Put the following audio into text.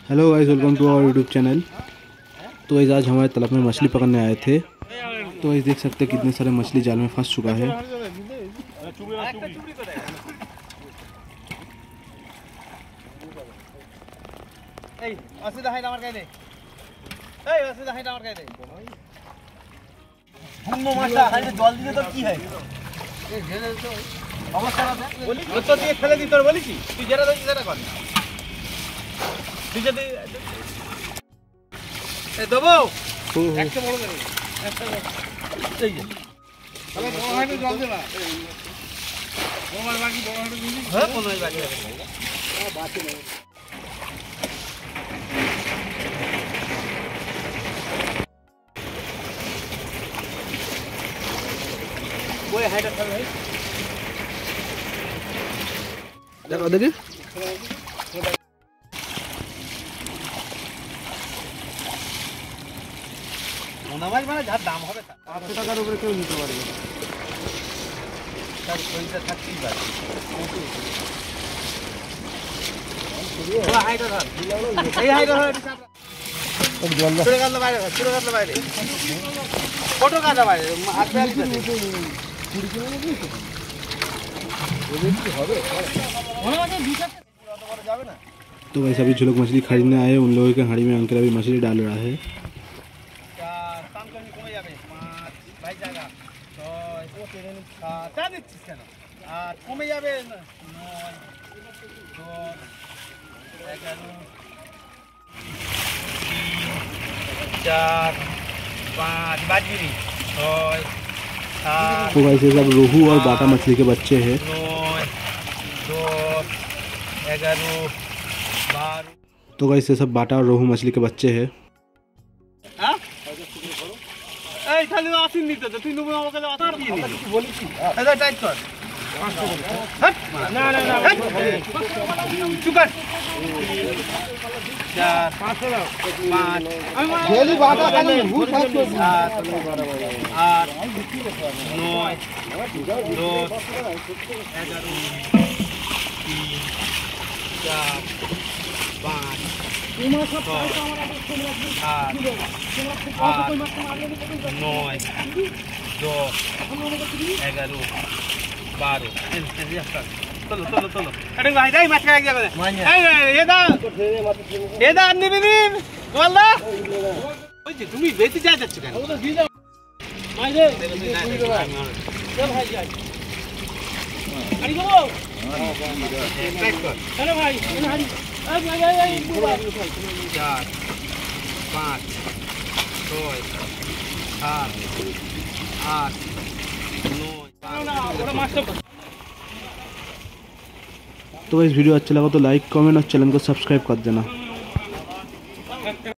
Hello guys, welcome to our YouTube channel. तो guys आज हमारे तालाब में मछली पकड़ने आए थे। तो गाइस देख सकते हैं कितने सारे मछली जाल में फंस चुका है। देखो देखिए নামাজ মানে যার দাম হবে 500 টাকার উপরে কেউ নিতে পারবে তার পয়সা থাকতেই পারে হাইটা ধর এই হাইটা ধর চলে গেল বাইরে ফটো কাটা বাইরে আসবে तो वैसे अभी जो लोग मछली खरीदने आए हैं उन लोगों के हाड़ी में अंकल अभी मछली डाल रहा है। तो वैसे सब रोहू और बाटा मछली के बच्चे हैं। तो वैसे सब बाटा और रोहू मछली के बच्चे हैं। তুমি বেঁচে যা যাচ্ছে কেন तो इस वीडियो अच्छा लगा तो लाइक कमेंट और चैनल को सब्सक्राइब कर देना।